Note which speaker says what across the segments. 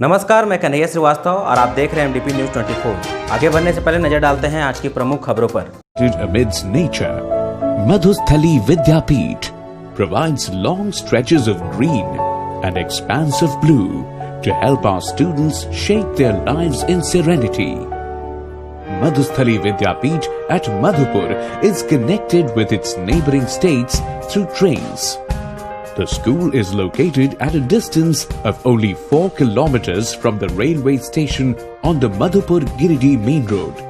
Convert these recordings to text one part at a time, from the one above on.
Speaker 1: नमस्कार, मैं कन्हैया श्रीवास्तव और आप देख रहे हैं MDP News 24। आगे बढ़ने से पहले नजर डालते हैं आज की प्रमुख खबरों पर।
Speaker 2: Amidst nature, Madhusthali Vidyapeeth provides long stretches of green and expansive blue to help our students shape their lives in serenity. Madhusthali Vidyapeeth at Madhupur is connected with its neighboring states through trains. The school is located at a distance of only 4 kilometers from the railway station on the Madhupur-Giridih main road.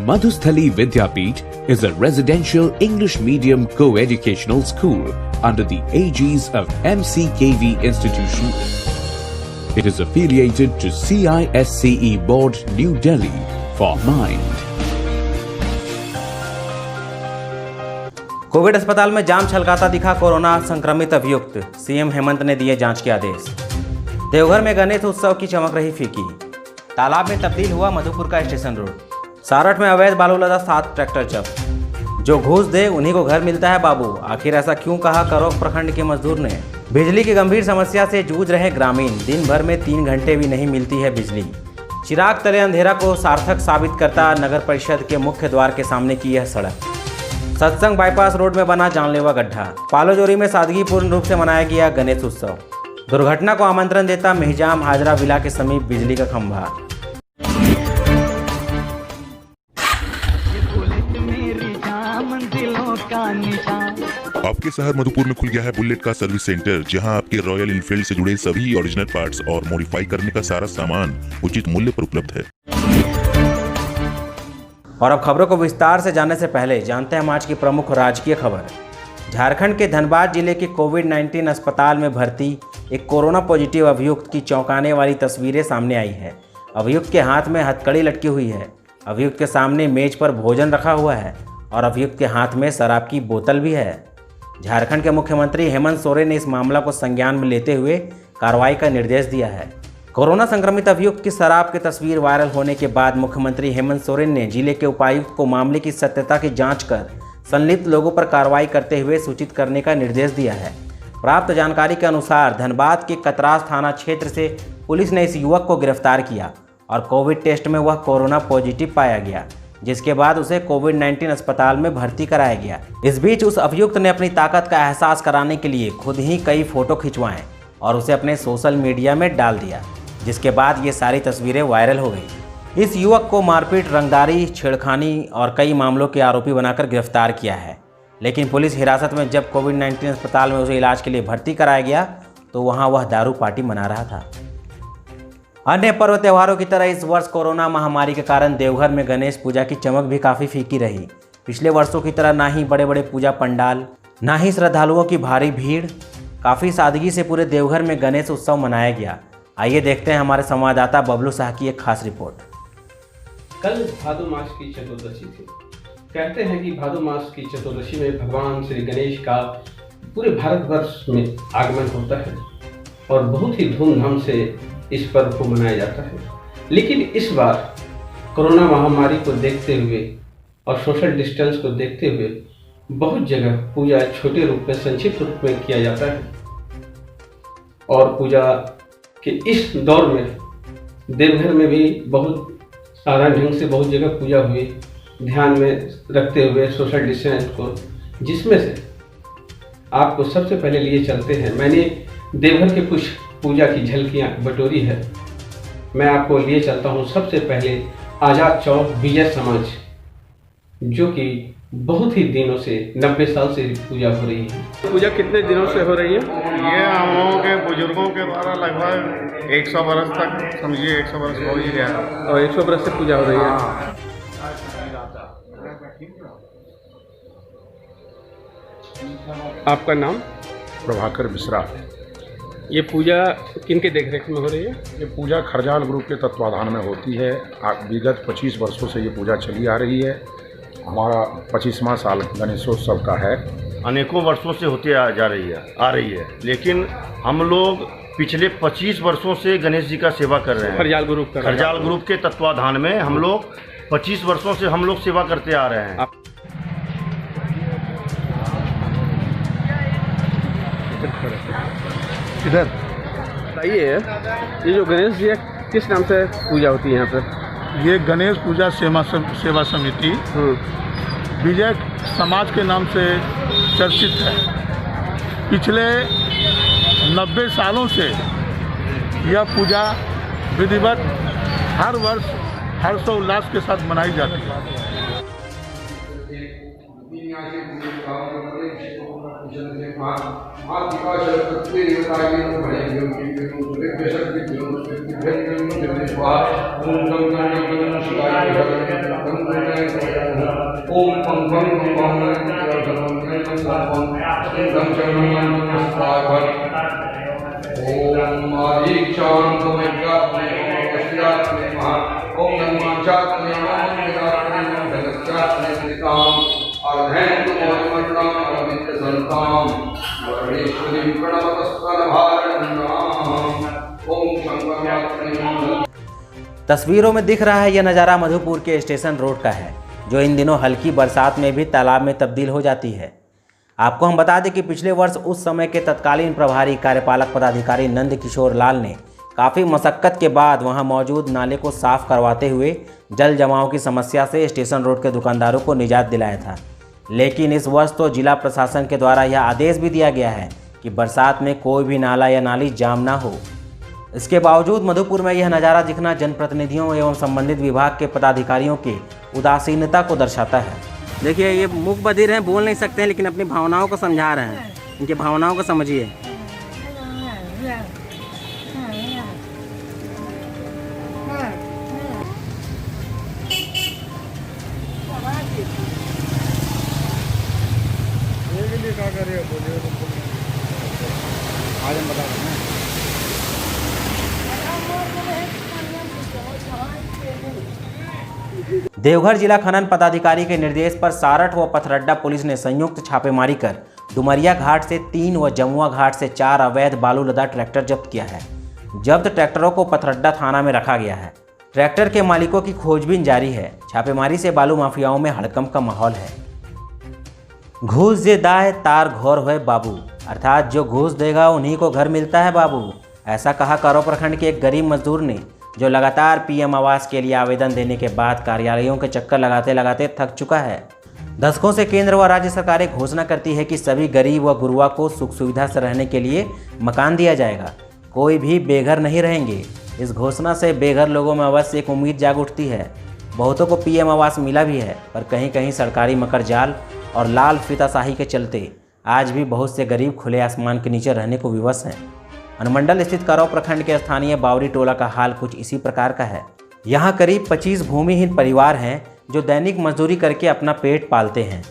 Speaker 2: Madhusthali Vidyapeeth is a residential English medium co-educational school under the aegis of MCKV institution. It is affiliated to CISCE Board, New Delhi for Mind.
Speaker 1: Covid अस्पताल में जाम छलकाता दिखा corona संक्रमित अभियुक्त, CM Hemant ने दिए जांच के आदेश। देवघर में गणेश उत्सव की चमक रही फीकी। तालाब में तब्दील हुआ मधुपुर का स्टेशन रोड। सारठ में अवैध बालू लदा 7 ट्रैक्टर जब्त। जो घूस दे उन्हीं को घर मिलता है बाबू, आखिर ऐसा क्यों कहा करौक प्रखंड के मजदूर ने। बिजली की गंभीर समस्या से जूझ रहे ग्रामीण, दिन भर में 3 घंटे भी नहीं मिलती है बिजली। चिराग तले अंधेरा को सार्थक साबित करता नगर परिषद के मुख्य द्वार के सामने की यह सड़क। सत्संग बाईपास रोड में बना जानलेवा गड्ढा। पालोजोरी में सादगीपूर्ण रूप से मनाया गया गणेश उत्सव। दुर्घटना को आमंत्रण देता मेहजाम हाजरा विला के समीप बिजली का खंभा।
Speaker 3: आपके शहर मधुपुर में खुल गया है बुलेट का सर्विस सेंटर, जहां आपके रॉयल इनफील्ड से जुड़े सभी ओरिजिनल पार्ट्स और मॉडिफाई करने का सारा सामान उचित मूल्य पर उपलब्ध है।
Speaker 1: और अब खबरों को विस्तार से जानने से पहले जानते हैं आज की प्रमुख राजकीय खबर। झारखंड के धनबाद जिले के कोविड-19 अस्पताल में भर्ती एक कोरोना पॉजिटिव अभियुक्त की चौंकाने वाली तस्वीरें सामने आई है। अभियुक्त के हाथ में हथकड़ी लटकी हुई है। अभियुक्त के सामने मेज पर भोजन रखा हुआ है और अभियुक्त के हाथ में शराब की बोतल भी है। झारखंड के मुख्यमंत्री हेमंत सोरेन ने इस मामला को संज्ञान में लेते हुए कार्रवाई का निर्देश दिया है। कोरोना संक्रमित अभियुक्त की शराब की तस्वीर वायरल होने के बाद मुख्यमंत्री हेमंत सोरेन ने जिले के उपायुक्त को मामले की सत्यता की जांच कर संलिप्त लोगों पर कार्रवाई करते हुए सूचित करने का निर्देश दिया है। प्राप्त जानकारी के अनुसार धनबाद के कतरास थाना क्षेत्र से पुलिस ने इस युवक को गिरफ्तार किया और कोविड टेस्ट में वह कोरोना पॉजिटिव पाया गया, जिसके बाद उसे कोविड-19 अस्पताल में भर्ती कराया गया। इस बीच उस अभियुक्त ने अपनी ताकत का एहसास कराने के लिए खुद ही कई फोटो खिंचवाए और उसे अपने सोशल मीडिया में डाल दिया, जिसके बाद ये सारी तस्वीरें वायरल हो गई। इस युवक को मारपीट, रंगदारी, छेड़खानी और कई मामलों के आरोपी बनाकर गिरफ्तार किया है। लेकिन पुलिस हिरासत में जब कोविड-19 अस्पताल में उसे इलाज के लिए भर्ती कराया गया तो वहां वह दारू पार्टी मना रहा था। अन्य पर्व त्योहारों की तरह इस वर्ष कोरोना महामारी के कारण देवघर में गणेश पूजा की चमक भी काफ़ी फीकी रही। पिछले वर्षों की तरह ना ही बड़े बड़े पूजा पंडाल, ना ही श्रद्धालुओं की भारी भीड़। काफ़ी सादगी से पूरे देवघर में गणेश उत्सव मनाया गया। आइए देखते हैं हमारे संवाददाता बबलू शाह की एक खास रिपोर्ट।
Speaker 4: कल भादो मास की चतुर्दशी थी। कहते हैं कि भादो मास की चतुर्दशी में भगवान श्री गणेश का पूरे भारतवर्ष में आगमन होता है और बहुत ही धूमधाम से इस पर्व को मनाया जाता है। लेकिन इस बार कोरोना महामारी को देखते हुए और सोशल डिस्टेंस को देखते हुए बहुत जगह पूजा छोटे रूप में, संक्षिप्त रूप में किया जाता है और पूजा कि इस दौर में देवघर में भी बहुत साधारण ढंग से बहुत जगह पूजा हुई, ध्यान में रखते हुए सोशल डिस्टेंस को, जिसमें से आपको सबसे पहले लिए चलते हैं। मैंने देवघर के कुछ पूजा की झलकियाँ बटोरी है, मैं आपको लिए चलता हूँ। सबसे पहले आज़ाद चौक विजय समाज, जो कि बहुत ही दिनों से 90 साल से पूजा हो रही है। पूजा कितने दिनों से हो रही है?
Speaker 5: ये हम लोगों के बुजुर्गों के द्वारा लगभग 100 बरस तक, समझिए 100 बरस हो ही गया
Speaker 4: और 100 बरस से पूजा हो रही है। आपका नाम?
Speaker 5: प्रभाकर मिश्रा।
Speaker 4: ये पूजा किनके देखरेख में हो रही है?
Speaker 5: ये पूजा खरजाल ग्रुप के तत्वाधान में होती है। विगत 25 वर्षों से ये पूजा चली आ रही है। हमारा 25वां साल गणेशोत्सव का है।
Speaker 6: अनेकों वर्षों से होती आ रही है, लेकिन हम लोग पिछले 25 वर्षों से गणेश जी का सेवा कर रहे हैं।
Speaker 4: खरजाल ग्रुप
Speaker 6: के तत्वाधान में हम लोग 25 वर्षों से हम लोग सेवा करते आ रहे हैं।
Speaker 5: इधर
Speaker 4: बताइए, ये जो गणेश जी है किस नाम से पूजा होती है यहाँ पे?
Speaker 5: ये गणेश पूजा सेवा समिति विजय समाज के नाम से चर्चित है। पिछले 90 सालों से यह पूजा विधिवत हर वर्ष हर्षोल्लास के साथ मनाई जाती है।
Speaker 1: तस्वीरों में दिख रहा है यह नज़ारा मधुपुर के स्टेशन रोड का है, जो इन दिनों हल्की बरसात में भी तालाब में तब्दील हो जाती है। आपको हम बता दें कि पिछले वर्ष उस समय के तत्कालीन प्रभारी कार्यपालक पदाधिकारी नंद किशोर लाल ने काफ़ी मशक्क़त के बाद वहां मौजूद नाले को साफ करवाते हुए जल जमाव की समस्या से स्टेशन रोड के दुकानदारों को निजात दिलाया था। लेकिन इस वर्ष तो जिला प्रशासन के द्वारा यह आदेश भी दिया गया है कि बरसात में कोई भी नाला या नाली जाम ना हो। इसके बावजूद मधुपुर में यह नज़ारा दिखना जनप्रतिनिधियों एवं संबंधित विभाग के पदाधिकारियों की उदासीनता को दर्शाता है। देखिए, ये मूक बधिर हैं, बोल नहीं सकते हैं, लेकिन अपनी भावनाओं को समझा रहे हैं। इनकी भावनाओं को समझिए। आज हम बता रहे हैं। देवघर जिला खनन पदाधिकारी के निर्देश पर सारठ व पथरड्डा पुलिस ने संयुक्त छापेमारी कर डुमरिया घाट से 3 व जमुआ घाट से 4 अवैध बालू लदा ट्रैक्टर जब्त किया है। जब्त ट्रैक्टरों को पथरड्डा थाना में रखा गया है। ट्रैक्टर के मालिकों की खोजबीन जारी है। छापेमारी से बालू माफियाओं में हड़कंप का माहौल है। घूस जे दाए तार घोर होए बाबू, अर्थात जो घूस देगा उन्हीं को घर मिलता है बाबू। ऐसा कहा करौ प्रखंड के एक गरीब मजदूर ने, जो लगातार पीएम आवास के लिए आवेदन देने के बाद कार्यालयों के चक्कर लगाते लगाते थक चुका है। दशकों से केंद्र व राज्य सरकारें घोषणा करती है कि सभी गरीब व गुरुआ को सुख सुविधा से रहने के लिए मकान दिया जाएगा, कोई भी बेघर नहीं रहेंगे। इस घोषणा से बेघर लोगों में अवश्य एक उम्मीद जाग उठती है। बहुतों को पीएम आवास मिला भी है, पर कहीं कहीं सरकारी मकर जाल और लाल फीताशाही के चलते आज भी बहुत से गरीब खुले आसमान के नीचे रहने को विवश हैं। अनुमंडल स्थित करौ प्रखंड के स्थानीय बावरी टोला का हाल कुछ इसी प्रकार का है। यहाँ करीब 25 भूमिहीन परिवार हैं जो दैनिक मजदूरी करके अपना पेट पालते हैं।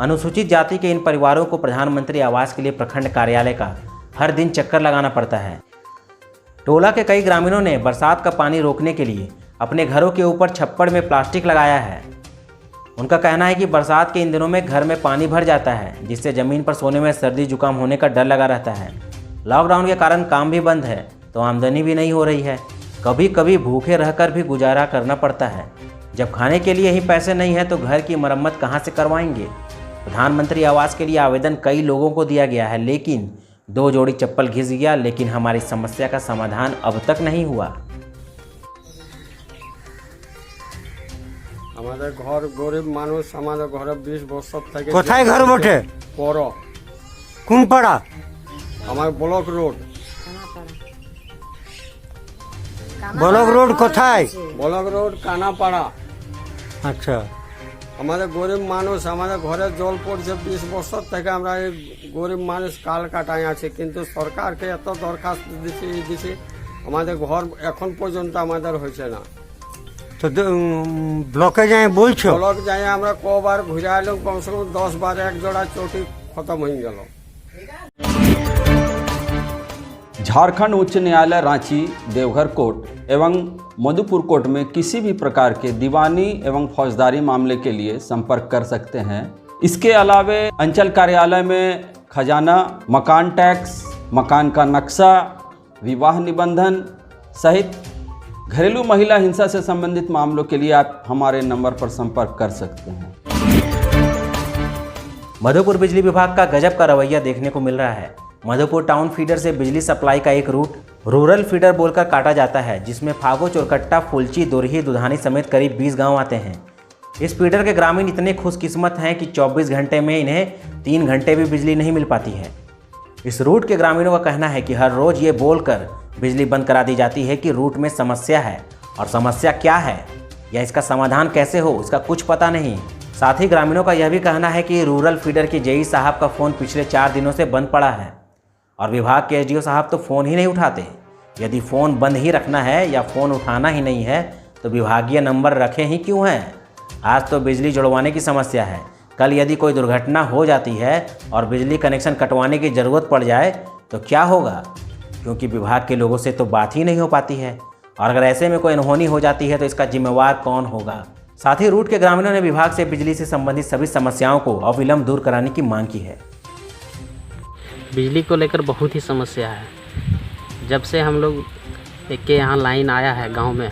Speaker 1: अनुसूचित जाति के इन परिवारों को प्रधानमंत्री आवास के लिए प्रखंड कार्यालय का हर दिन चक्कर लगाना पड़ता है। टोला के कई ग्रामीणों ने बरसात का पानी रोकने के लिए अपने घरों के ऊपर छप्पड़ में प्लास्टिक लगाया है। उनका कहना है कि बरसात के इन दिनों में घर में पानी भर जाता है, जिससे ज़मीन पर सोने में सर्दी जुकाम होने का डर लगा रहता है। लॉकडाउन के कारण काम भी बंद है तो आमदनी भी नहीं हो रही है। कभी कभी भूखे रहकर भी गुजारा करना पड़ता है। जब खाने के लिए ही पैसे नहीं है तो घर की मरम्मत कहाँ से करवाएंगे। प्रधानमंत्री आवास के लिए आवेदन कई लोगों को दिया गया है, लेकिन 2 जोड़ी चप्पल घिस गया, लेकिन हमारी समस्या का समाधान अब तक नहीं हुआ।
Speaker 7: हमारे घर गरीब मानुष, हमारे घर 20 বছর থেকে
Speaker 8: কোথায় ঘর বটে?
Speaker 7: বড়
Speaker 8: কোন পাড়া?
Speaker 7: আমার ব্লক রোড।
Speaker 8: ব্লক রোড কোথায়?
Speaker 7: Block road Kanapara.
Speaker 8: আচ্ছা,
Speaker 7: আমাদের গরিব মানুষ, আমাদের ঘরে জল পড়ছে 20 বছর থেকে আমরা এই গরিব মানুষ কাল কাটাই আছে, কিন্তু সরকারকে এত দরখাস্ত দিছি আমাদের ঘর এখন পর্যন্ত আমাদের হয়েছে না।
Speaker 8: তো ব্লকে যাই বলছো?
Speaker 7: ব্লক যাই আমরা কবার ঘুরে এলাম, কমসে কম 10 বার এক জোড়া চটি খতম হয়ে গেল।
Speaker 9: झारखंड उच्च न्यायालय रांची, देवघर कोर्ट एवं मधुपुर कोर्ट में किसी भी प्रकार के दीवानी एवं फौजदारी मामले के लिए संपर्क कर सकते हैं। इसके अलावे अंचल कार्यालय में खजाना, मकान टैक्स, मकान का नक्शा, विवाह निबंधन सहित घरेलू महिला हिंसा से संबंधित मामलों के लिए आप हमारे नंबर पर संपर्क कर सकते हैं।
Speaker 1: मधुपुर बिजली विभाग का गजब का रवैया देखने को मिल रहा है। मधुपुर टाउन फीडर से बिजली सप्लाई का एक रूट रूरल फीडर बोलकर काटा जाता है, जिसमें फागो, चोरकट्टा, फुलची, दोरही, दुधानी समेत करीब 20 गांव आते हैं। इस फीडर के ग्रामीण इतने खुशकिस्मत हैं कि 24 घंटे में इन्हें 3 घंटे भी बिजली नहीं मिल पाती है। इस रूट के ग्रामीणों का कहना है कि हर रोज़ ये बोलकर बिजली बंद करा दी जाती है कि रूट में समस्या है, और समस्या क्या है या इसका समाधान कैसे हो इसका कुछ पता नहीं। साथ ही ग्रामीणों का यह भी कहना है कि रूरल फीडर के जेई साहब का फ़ोन पिछले 4 दिनों से बंद पड़ा है और विभाग के एसडीओ साहब तो फ़ोन ही नहीं उठाते। यदि फ़ोन बंद ही रखना है या फ़ोन उठाना ही नहीं है तो विभागीय नंबर रखे ही क्यों हैं। आज तो बिजली जुड़वाने की समस्या है, कल यदि कोई दुर्घटना हो जाती है और बिजली कनेक्शन कटवाने की ज़रूरत पड़ जाए तो क्या होगा, क्योंकि विभाग के लोगों से तो बात ही नहीं हो पाती है। और अगर ऐसे में कोई अनहोनी हो जाती है तो इसका जिम्मेवार कौन होगा। साथ ही रूट के ग्रामीणों ने विभाग से बिजली से संबंधित सभी समस्याओं को अविलंब दूर कराने की मांग की है।
Speaker 10: बिजली को लेकर बहुत ही समस्या है। जब से हम लोग के यहाँ लाइन आया है गांव में,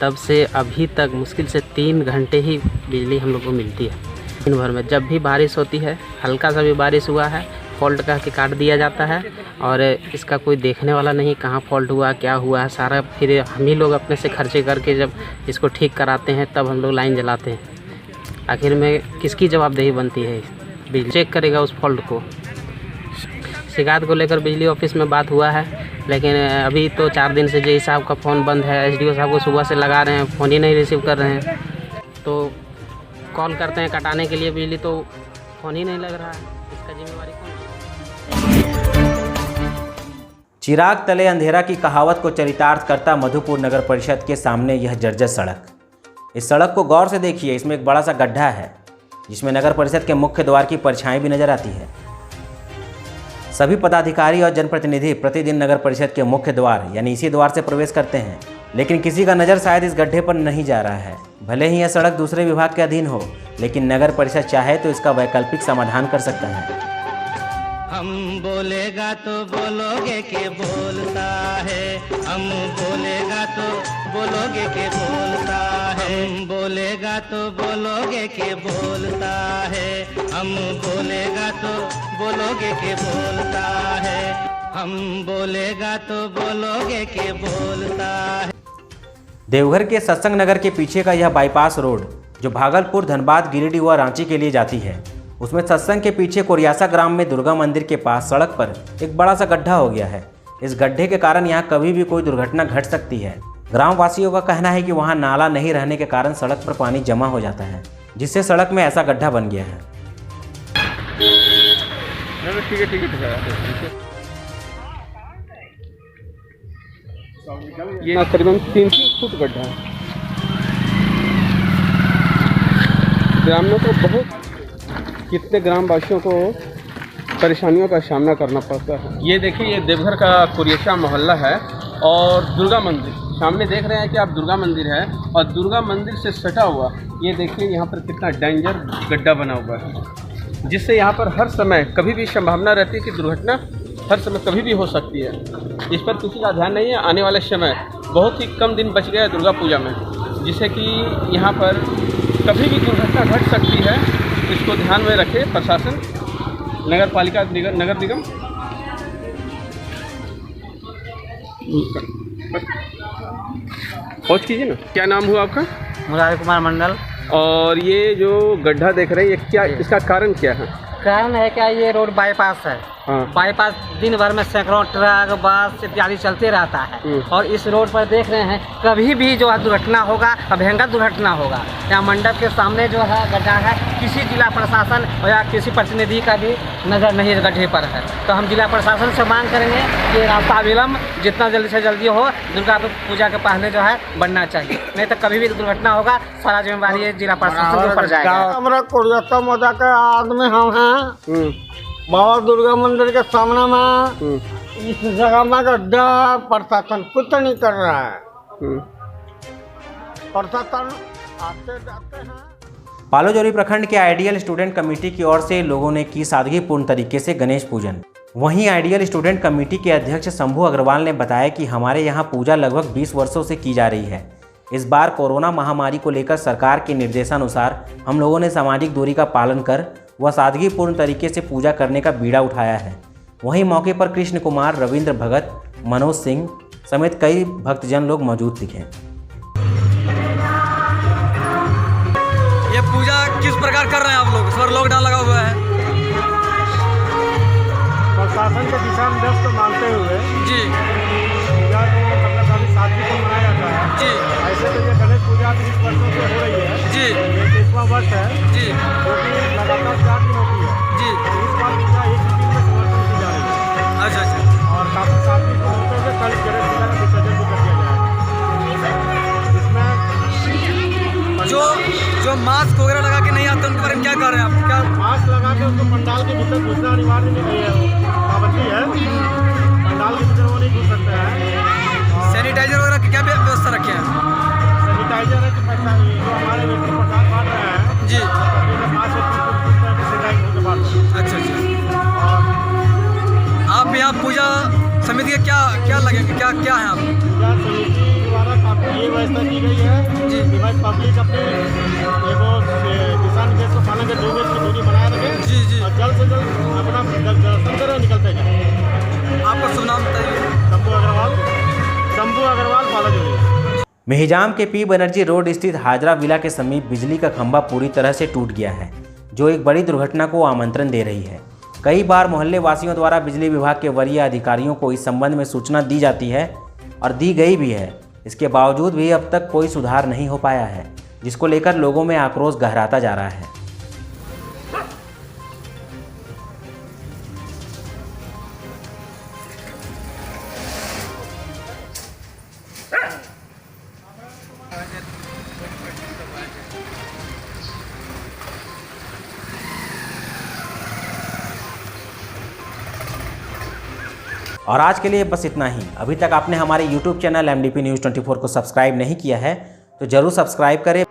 Speaker 10: तब से अभी तक मुश्किल से 3 घंटे ही बिजली हम लोग को मिलती है दिन भर में। जब भी बारिश होती है, हल्का सा भी बारिश हुआ है, फॉल्ट कह के काट दिया जाता है और इसका कोई देखने वाला नहीं, कहाँ फॉल्ट हुआ क्या हुआ है सारा फिर हम ही लोग अपने से खर्चे करके जब इसको ठीक कराते हैं तब हम लोग लाइन जलाते हैं। आखिर में किसकी जवाबदेही बनती है? बिजली चेक करेगा उस फॉल्ट को। शिकायत को लेकर बिजली ऑफिस में बात हुआ है, लेकिन अभी तो 4 दिन से जेई साहब का फ़ोन बंद है। एसडीओ साहब को सुबह से लगा रहे हैं, फ़ोन ही नहीं रिसीव कर रहे हैं। तो कॉल करते हैं कटाने के लिए बिजली, तो फ़ोन ही नहीं लग रहा है। इसका जिम्मेवारी कौन?
Speaker 1: चिराग तले अंधेरा की कहावत को चरितार्थ करता मधुपुर नगर परिषद के सामने यह जर्जर सड़क। इस सड़क को गौर से देखिए, इसमें एक बड़ा सा गड्ढा है जिसमें नगर परिषद के मुख्य द्वार की परछाई भी नजर आती है। सभी पदाधिकारी और जनप्रतिनिधि प्रतिदिन नगर परिषद के मुख्य द्वार यानी इसी द्वार से प्रवेश करते हैं, लेकिन किसी का नज़र शायद इस गड्ढे पर नहीं जा रहा है। भले ही यह सड़क दूसरे विभाग के अधीन हो, लेकिन नगर परिषद चाहे तो इसका वैकल्पिक समाधान कर सकता है।
Speaker 11: हम बोलेगा तो बोलोगे के बोलता है, हम बोलेगा तो बोलोगे के बोलता है, हम बोलेगा तो बोलोगे के बोलता है, हम बोलेगा तो बोलोगे के बोलता है, हम बोलेगा तो बोलोगे के बोलता है।
Speaker 1: देवघर के सत्संग नगर के पीछे का यह बाईपास रोड जो भागलपुर, धनबाद, गिरिडीह व रांची के लिए जाती है, उसमें सत्संग के पीछे कोरियासा ग्राम में दुर्गा मंदिर के पास सड़क पर एक बड़ा सा गड्ढा हो गया है। इस गड्ढे के कारण यहाँ कभी भी कोई दुर्घटना घट सकती है। ग्राम वासियों का कहना है कि वहाँ नाला नहीं रहने के कारण सड़क पर पानी जमा हो जाता है, जिससे सड़क में ऐसा गड्ढा बन गया है।
Speaker 4: ये करीबन 300 फुट गड्ढा है। ग्रामीणों को बहुत कितने ग्रामवासियों को परेशानियों का सामना करना पड़ता है। ये देखिए, ये देवघर का कुरियसा मोहल्ला है और दुर्गा मंदिर सामने देख रहे हैं कि आप, दुर्गा मंदिर है और दुर्गा मंदिर से सटा हुआ ये देखिए यहाँ पर कितना डेंजर गड्ढा बना हुआ है, जिससे यहाँ पर हर समय कभी भी संभावना रहती है कि दुर्घटना हर समय कभी भी हो सकती है। इस पर किसी का ध्यान नहीं है। आने वाले समय बहुत ही कम दिन बच गया है दुर्गा पूजा में, जिससे कि यहाँ पर कभी भी दुर्घटना घट सकती है। इसको ध्यान में रखे प्रशासन, नगर पालिका, नगर निगम। पहुँच कीजिए ना। क्या नाम हुआ आपका?
Speaker 10: मुरारी कुमार मंडल।
Speaker 4: और ये जो गड्ढा देख रहे हैं, ये क्या, इसका कारण क्या है?
Speaker 10: कारण है क्या, ये रोड बाईपास है।
Speaker 4: हाँ।
Speaker 10: बाईपास दिन भर में सैकड़ों ट्रक, बस इत्यादि चलते रहता है और इस रोड पर देख रहे हैं कभी भी जो है दुर्घटना होगा, भयंकर दुर्घटना होगा। यहाँ मंडप के सामने जो है गड्ढा है, किसी जिला प्रशासन या किसी प्रतिनिधि का भी नज़र नहीं गड्ढे पर है। तो हम जिला प्रशासन से मांग करेंगे कि रास्ता विलम्ब जितना जल्दी से जल्दी हो, दुर्गा पूजा के पहले जो है बनना चाहिए, नहीं तो कभी भी दुर्घटना होगा सारा जिम्मेवारी जिला प्रशासन के ऊपर जाएगा।
Speaker 7: हमारा कोरियासा मोदा के आदमी हम हैं, बाबा दुर्गा मंदिर के सामने में इस जगह में गड्ढा, प्रशासन कुछ नहीं कर रहा है। प्रशासन आते जाते हैं।
Speaker 1: पालोजोरी प्रखंड के आइडियल स्टूडेंट कमेटी की ओर से लोगों ने की सादगीपूर्ण तरीके से गणेश पूजन। वहीं आइडियल स्टूडेंट कमेटी के अध्यक्ष शंभू अग्रवाल ने बताया कि हमारे यहाँ पूजा लगभग 20 वर्षों से की जा रही है। इस बार कोरोना महामारी को लेकर सरकार के निर्देशानुसार हम लोगों ने सामाजिक दूरी का पालन कर व सादगीपूर्ण तरीके से पूजा करने का बीड़ा उठाया है। वहीं मौके पर कृष्ण कुमार, रविंद्र भगत, मनोज सिंह समेत कई भक्तजन लोग मौजूद दिखे।
Speaker 12: ये पूजा किस प्रकार कर रहे हैं आप लोग? इस बार लॉकडाउन लगा हुआ है।
Speaker 5: प्रशासन के दिशा निर्देश को मानते हुए
Speaker 12: जी
Speaker 5: पूजा को मतलब काफी सादगी से मनाया जाता है
Speaker 12: जी।
Speaker 5: ऐसे तो ये गणेश पूजा 30 वर्षों से हो रही है
Speaker 12: जी।
Speaker 5: ये 30वां वर्ष है
Speaker 12: जी
Speaker 5: जो कि लगातार 4 दिन होती है
Speaker 12: जी।
Speaker 5: इस बार पूजा एक ही दिन में समर्पण की जा रही है।
Speaker 12: अच्छा अच्छा।
Speaker 5: और काफी सादगी को होते हुए कल गणेश पूजा का विसर्जन भी कर दिया जाएगा। इसमें
Speaker 12: जो मास्क वगैरह लगा के नहीं आते उनके बारे में क्या कर रहे हैं आप? क्या
Speaker 5: मास्क लगा के उसको पंडाल के भीतर घुसना अनिवार्य नहीं है, पाबंदी है, पंडाल के भीतर वो नहीं घुस सकते हैं।
Speaker 12: सैनिटाइजर वगैरह की क्या व्यवस्था रखे हैं?
Speaker 5: सैनिटाइजर है कि जो हमारे व्यक्ति प्रसाद बांट रहे हैं
Speaker 12: जी। अच्छा अच्छा। आप यहाँ पूजा समिति के क्या लगेंगे, क्या क्या है आप?
Speaker 5: पूजा समिति द्वारा काफी ये व्यवस्था की गई है
Speaker 12: जी
Speaker 5: कि भाई पब्लिक अपने दिशा निर्देश को पालन कर 2 गज की दूरी बनाए रखें
Speaker 12: जी जी।
Speaker 5: और जल्द से जल्द अपना दर्शन करें और निकलते जाए।
Speaker 12: आपका शुभ नाम बताइए।
Speaker 5: शंभू अग्रवाल बालाजी।
Speaker 1: मेहिजाम के पी बनर्जी रोड स्थित हाजरा विला के समीप बिजली का खंभा पूरी तरह से टूट गया है, जो एक बड़ी दुर्घटना को आमंत्रण दे रही है। कई बार मोहल्ले वासियों द्वारा बिजली विभाग के वरीय अधिकारियों को इस संबंध में सूचना दी जाती है और दी गई भी है। इसके बावजूद भी अब तक कोई सुधार नहीं हो पाया है, जिसको लेकर लोगों में आक्रोश गहराता जा रहा है। और आज के लिए बस इतना ही। अभी तक आपने हमारे YouTube चैनल MDP News 24 को सब्सक्राइब नहीं किया है तो ज़रूर सब्सक्राइब करें।